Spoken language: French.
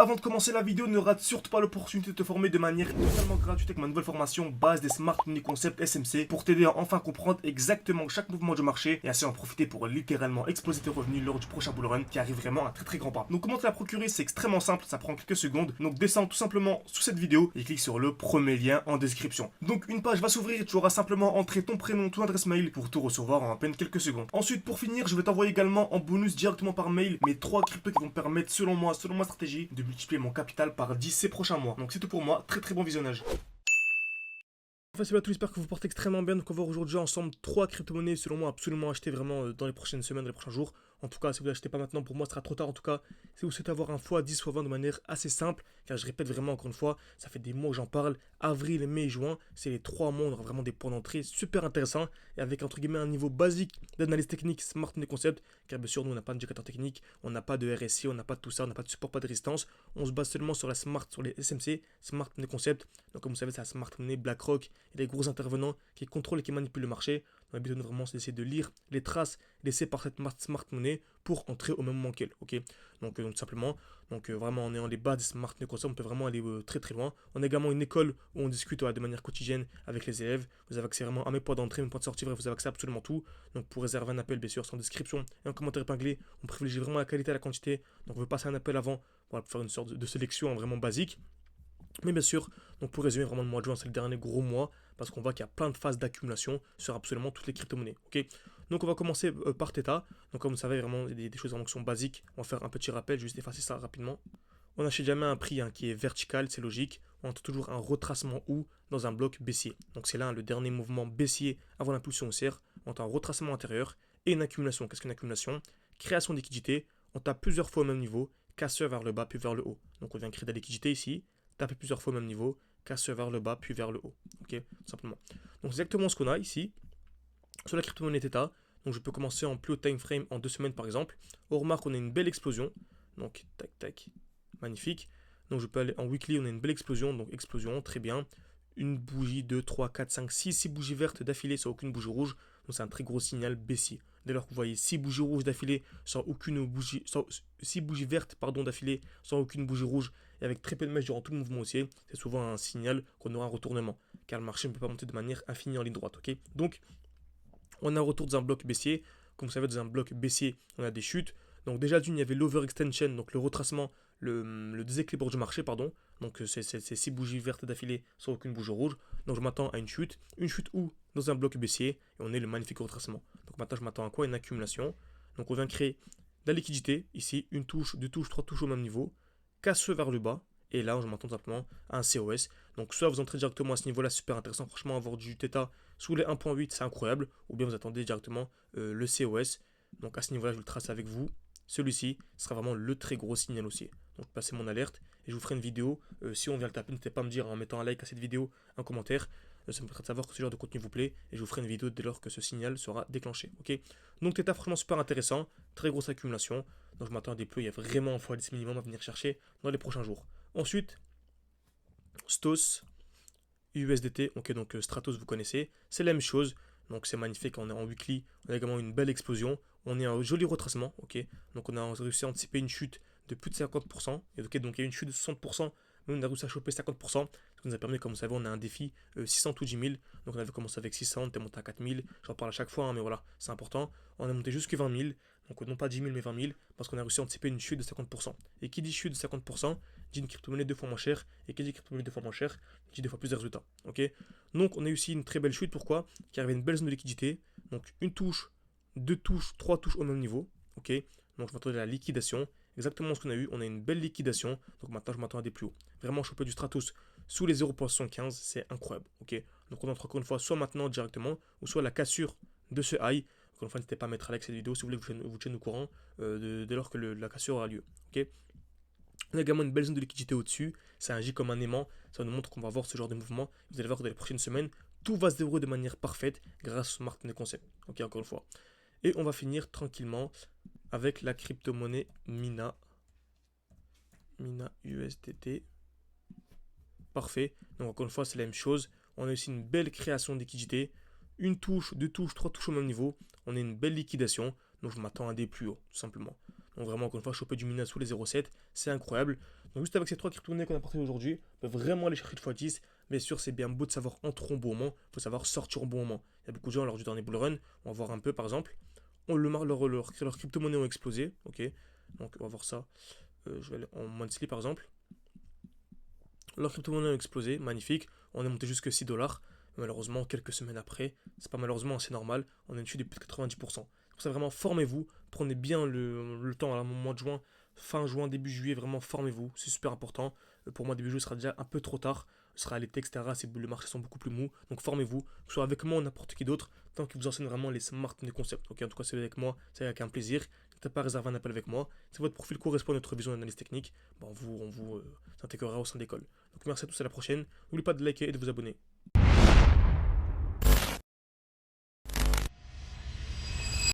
avant de commencer la vidéo, ne rate surtout pas l'opportunité de te former de manière totalement gratuite avec ma nouvelle formation base des Smart Money Concept SMC pour t'aider à enfin comprendre exactement chaque mouvement du marché et ainsi en profiter pour littéralement exploser tes revenus lors du prochain bull run qui arrive vraiment à très grand pas. Donc comment te la procurer, c'est extrêmement simple, ça prend quelques secondes. Donc descends tout simplement sous cette vidéo et clique sur le premier lien en description. Donc une page va s'ouvrir et tu auras simplement entré ton prénom, ton adresse mail pour tout recevoir en à peine quelques secondes. Ensuite pour finir, je vais t'envoyer également en bonus directement par mail mes 3 cryptos qui vont me permettre selon moi, selon ma stratégie, de multiplier mon capital par 10 ces prochains mois. Donc c'est tout pour moi, très bon visionnage. Enfin, salut à tous, j'espère que vous portez extrêmement bien. Donc on va voir aujourd'hui ensemble 3 crypto-monnaies selon moi absolument acheter vraiment dans les prochaines semaines, dans les prochains jours. En tout cas, si vous l'achetez pas maintenant, pour moi, ce sera trop tard. En tout cas, si vous souhaitez avoir un x10, x20 de manière assez simple, car je répète vraiment encore une fois, ça fait des mois que j'en parle. Avril, mai, juin, c'est les 3 mois, on aura vraiment des points d'entrée super intéressants et avec entre guillemets un niveau basique d'analyse technique, smart money concept, car bien sûr, nous on n'a pas d'indicateur technique, on n'a pas de RSI, on n'a pas de tout ça, on n'a pas de support, pas de résistance. On se base seulement sur la smart, sur les SMC, smart money concept. Donc comme vous savez, c'est la smart money, BlackRock et les gros intervenants qui contrôlent et qui manipulent le marché. On a but vraiment c'est d'essayer de lire les traces laissées par cette smart money pour entrer au même moment qu'elle. Ok, donc simplement, vraiment en ayant les bases des smart money concept, on peut vraiment aller très loin. On a également une école où on discute de manière quotidienne avec les élèves. Vous avez accès vraiment à mes points d'entrée, mes points de sortie, vous avez accès à absolument tout. Donc pour réserver un appel, bien sûr, c'est en description et en commentaire épinglé. On privilégie vraiment la qualité et la quantité. Donc on veut passer un appel avant, voilà, pour faire une sorte de sélection vraiment basique. Mais bien sûr, donc pour résumer, vraiment le mois de juin, c'est le dernier gros mois, parce qu'on voit qu'il y a plein de phases d'accumulation sur absolument toutes les crypto-monnaies. Ok, donc on va commencer par Theta. Donc comme vous savez, vraiment des choses vraiment qui sont basiques. On va faire un petit rappel, juste effacer ça rapidement. On achète jamais un prix qui est vertical, c'est logique. On entend toujours un retracement ou dans un bloc baissier. Donc c'est là le dernier mouvement baissier avant l'impulsion haussière. On entend un retracement intérieur et une accumulation. Qu'est-ce qu'une accumulation? Création de liquidité. On tape plusieurs fois au même niveau, casseur vers le bas puis vers le haut. Donc on vient créer de la liquidité ici. Taper plusieurs fois au même niveau, casseur vers le bas, puis vers le haut. Ok, tout simplement. Donc, c'est exactement ce qu'on a ici sur la crypto-monnaie Theta. Donc, je peux commencer en plus haut time frame en 2 semaines par exemple. On remarque qu'on a une belle explosion. Donc, tac, magnifique. Donc, je peux aller en weekly, on a une belle explosion. Donc, explosion, très bien. Une bougie, 2, 3, 4, 5, 6 bougies vertes d'affilée sans aucune bougie rouge. Donc, c'est un très gros signal baissier. Dès lors que vous voyez 6 bougies rouges d'affilée sans aucune bougie, 6 bougies vertes d'affilée sans aucune bougie rouge et avec très peu de mèches durant tout le mouvement haussier, c'est souvent un signal qu'on aura un retournement, car le marché ne peut pas monter de manière infinie en ligne droite. Ok, donc on a un retour dans un bloc baissier. Comme vous savez, dans un bloc baissier, on a des chutes. Donc déjà d'une, il y avait l'overextension, donc le retracement, le déséquilibre du marché, pardon. Donc c'est 6 bougies vertes d'affilée sans aucune bougie rouge. Donc je m'attends à une chute. Une chute où? Dans un bloc baissier. Et on est le magnifique retracement. Donc maintenant je m'attends à quoi? Une accumulation. Donc on vient créer de la liquidité. Ici, une touche, deux touches, trois touches au même niveau. Casseux vers le bas. Et là, je m'attends simplement à un COS. Donc soit vous entrez directement à ce niveau-là, super intéressant. Franchement, avoir du Theta sous les 1.8, c'est incroyable. Ou bien vous attendez directement le COS. Donc à ce niveau-là, je le trace avec vous. Celui-ci sera vraiment le très gros signal haussier. Donc passez mon alerte et je vous ferai une vidéo. Si on vient le taper, n'hésitez pas à me dire en mettant un like à cette vidéo, un commentaire. Ça me permettra de savoir que ce genre de contenu vous plaît. Et je vous ferai une vidéo dès lors que ce signal sera déclenché. Ok, donc Theta vraiment super intéressant. Très grosse accumulation. Donc je m'attends à des plots. Il y a vraiment un x10 minimum à venir chercher dans les prochains jours. Ensuite, Stos, USDT, ok, donc Stratos vous connaissez, c'est la même chose, donc c'est magnifique, on est en weekly, on a également une belle explosion, on est un joli retracement, ok, donc on a réussi à anticiper une chute de plus de 50%, et ok, donc il y a une chute de 60%, mais on a réussi à choper 50%, ce qui nous a permis, comme vous savez, on a un défi 600 ou 10 000, donc on avait commencé avec 600, on était monté à 4 000, j'en parle à chaque fois, mais voilà, c'est important, on a monté jusqu'à 20 000, donc non pas 10 000 mais 20 000, parce qu'on a réussi à anticiper une chute de 50%, et qui dit chute de 50%, dit une crypto-monnaie 2 fois moins chère, et qui dit crypto-monnaie 2 fois moins chère, dit 2 fois plus de résultats, ok. Donc on a eu ici une très belle chute, pourquoi? Car il y avait une belle zone de liquidité, donc une touche, deux touches, trois touches au même niveau, ok. Donc je m'attends à la liquidation, exactement ce qu'on a eu, on a une belle liquidation, donc maintenant je m'attends à des plus hauts. Vraiment choper du Stratos sous les 0.75, c'est incroyable, ok. Donc on entre encore une fois soit maintenant directement, ou soit la cassure de ce high. Encore une fois, n'hésitez pas à mettre à like cette vidéo si vous voulez que vous tienne au courant dès lors que la cassure aura lieu, ok. On a également une belle zone de liquidité au-dessus, ça agit comme un aimant, ça nous montre qu'on va avoir ce genre de mouvement. Vous allez voir que dans les prochaines semaines, tout va se dérouler de manière parfaite grâce au smart money concept. Ok, encore une fois. Et on va finir tranquillement avec la crypto-monnaie Mina. Mina USDT. Parfait. Donc encore une fois, c'est la même chose. On a aussi une belle création de liquidité. Une touche, deux touches, trois touches au même niveau. On a une belle liquidation. Donc je m'attends à des plus hauts, tout simplement. Donc vraiment, encore une fois, choper du mina sous les 0,7, c'est incroyable. Donc juste avec ces 3 crypto-monnaies qu'on a partagées aujourd'hui, on peut vraiment aller chercher le x10. Bien sûr, c'est bien beau de savoir entrer au bon moment, il faut savoir sortir au bon moment. Il y a beaucoup de gens lors du dernier bull run, on va voir un peu par exemple, leurs crypto-monnaies ont explosé, ok. Donc on va voir ça. Je vais aller en monthly par exemple. Leurs crypto-monnaies ont explosé, magnifique. On est monté jusque 6 dollars. Malheureusement, quelques semaines après, c'est pas malheureusement assez normal, on est dessus des plus de 90%. Pour ça, vraiment, formez-vous, prenez bien le temps à un mois de juin, fin juin, début juillet, vraiment formez-vous, c'est super important. Pour moi, début juillet sera déjà un peu trop tard, ce sera à l'été, etc. Le marché sont beaucoup plus mous, donc formez-vous, que ce soit avec moi ou n'importe qui d'autre, tant qu'il vous enseigne vraiment les smart concepts. Ok, en tout cas, c'est avec moi, c'est avec un plaisir. N'hésitez pas à réserver un appel avec moi. Si votre profil correspond à notre vision d'analyse technique, on vous intégrera au sein d'école. Donc merci à tous, à la prochaine. N'oubliez pas de liker et de vous abonner.